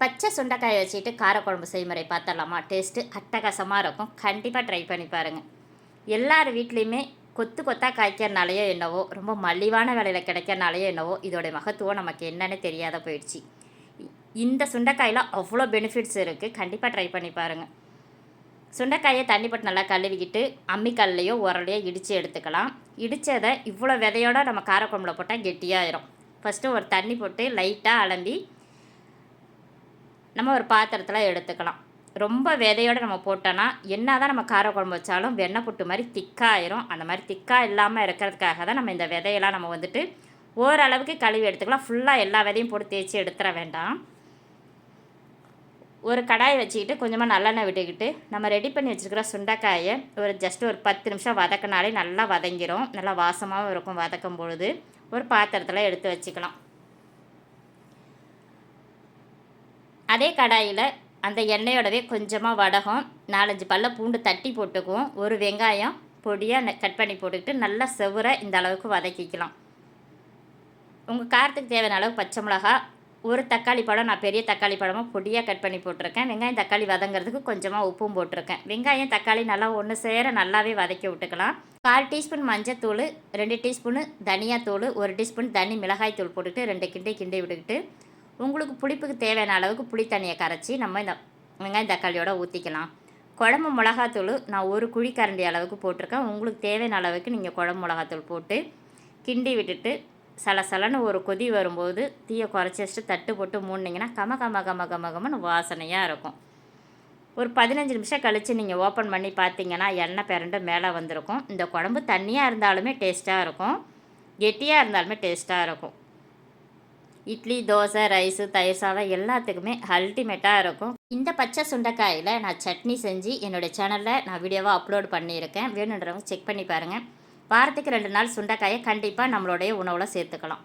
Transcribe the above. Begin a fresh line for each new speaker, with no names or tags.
பச்சை சுண்டைக்காயை வச்சுட்டு காரக்குழம்பு செய்முறை பார்த்தரலாமா? டேஸ்ட்டு அட்டகாசமாக இருக்கும். கண்டிப்பாக ட்ரை பண்ணி பாருங்கள். எல்லார் வீட்லேயுமே கொத்து கொத்தாக காய்க்கிறனாலையோ என்னவோ, ரொம்ப மலிவான விலையில் கிடைக்கிறனாலையோ என்னவோ, இதோடைய மகத்துவம் நமக்கு என்னன்னு தெரியாத போயிடுச்சு. இந்த சுண்டைக்காயில் அவ்வளோ பெனிஃபிட்ஸ் இருக்குது. கண்டிப்பாக ட்ரை பண்ணி பாருங்கள். சுண்டைக்காயை தண்ணி போட்டு நல்லா கழுவிக்கிட்டு அம்மிக்கல்லையோ உரலையோ இடித்து எடுத்துக்கலாம். இடித்ததை இவ்வளோ விதையோடு நம்ம காரக்குழம்புல போட்டால் கெட்டியாயிரும். ஃபஸ்ட்டு ஒரு தண்ணி போட்டு லைட்டாக அலம்பி நம்ம ஒரு பாத்திரத்தில் எடுத்துக்கலாம். ரொம்ப விதையோடு நம்ம போட்டோன்னா என்ன தான் நம்ம காரக்குழம்பு வச்சாலும் வெண்ணெய் புட்டு மாதிரி திக்காயிரும். அந்த மாதிரி திக்காக இல்லாமல் இருக்கிறதுக்காக தான் நம்ம இந்த விதையெல்லாம் நம்ம வந்துட்டு ஓரளவுக்கு கழுவி எடுத்துக்கலாம். ஃபுல்லாக எல்லா விதையும் போட்டு தேய்ச்சி எடுத்துட வேண்டாம். ஒரு கடாயை வச்சுக்கிட்டு கொஞ்சமாக நல்லெண்ணெய் விட்டுக்கிட்டு நம்ம ரெடி பண்ணி வச்சுருக்கிற சுண்டைக்காயை ஒரு 10 நிமிஷம் வதக்கினாலே நல்லா வதங்கிடும். நல்லா வாசமாகவும் இருக்கும். வதக்கும் பொழுது ஒரு பாத்திரத்தில் எடுத்து வச்சுக்கலாம். அதே கடாயில் அந்த எண்ணெயோடவே கொஞ்சமாக வடகம், 4-5 பல்ல பூண்டு தட்டி போட்டுக்குவோம். ஒரு வெங்காயம் பொடியாக கட் பண்ணி போட்டுக்கிட்டு நல்லா செவர இந்த அளவுக்கு வதக்கிக்கலாம். உங்கள் காரத்துக்கு தேவையான அளவு பச்சை மிளகா, ஒரு தக்காளி பழம், நான் பெரிய தக்காளி பழமாக பொடியாக கட் பண்ணி போட்டிருக்கேன். வெங்காயம் தக்காளி வதங்கிறதுக்கு கொஞ்சமாக உப்பும் போட்டிருக்கேன். வெங்காயம் தக்காளி நல்லா ஒன்று சேர நல்லாவே வதக்கி விட்டுக்கலாம். 1/4 டீஸ்பூன் மஞ்சத்தூள், 2 டீஸ்பூனு தனியாத்தூள், 1 டீஸ்பூன் தனி மிளகாய் தூள் போட்டுக்கிட்டு 2 கிண்டி விட்டுக்கிட்டு உங்களுக்கு புளிப்புக்கு தேவையான அளவுக்கு புளி தண்ணியை கரைச்சி நம்ம இந்த வெங்காயம் தக்காளியோட ஊற்றிக்கலாம். குழம்பு மிளகாத்தூள் நான் 1 குழிக்கரண்டி அளவுக்கு போட்டிருக்கேன். உங்களுக்கு தேவையான அளவுக்கு நீங்கள் குழம்பு மிளகாத்தூள் போட்டு கிண்டி விட்டுட்டு சலசலன்னு ஒரு கொதி வரும்போது தீயை குறைச்சி வச்சுட்டு தட்டு போட்டு மூடினீங்கன்னா கமன்னு வாசனையாக இருக்கும். ஒரு 15 நிமிஷம் கழித்து நீங்கள் ஓப்பன் பண்ணி பார்த்தீங்கன்னா எண்ணெய் பிறண்டு மேலே வந்திருக்கும். இந்த குழம்பு தண்ணியாக இருந்தாலுமே டேஸ்ட்டாக இருக்கும், கெட்டியாக இருந்தாலுமே டேஸ்ட்டாக இருக்கும். இட்லி, தோசை, ரைஸு, தயிர் சாதம் எல்லாத்துக்குமே அல்டிமேட்டாக இருக்கும். இந்த பச்சை சுண்டைக்காயில் நான் சட்னி செஞ்சு என்னுடைய சேனலில் நான் வீடியோவாக அப்லோட் பண்ணியிருக்கேன். வேணுன்றவங்க செக் பண்ணி பாருங்கள். வாரத்துக்கு 2 நாள் சுண்டைக்காயை கண்டிப்பாக நம்மளுடைய உணவில் சேர்த்துக்கலாம்.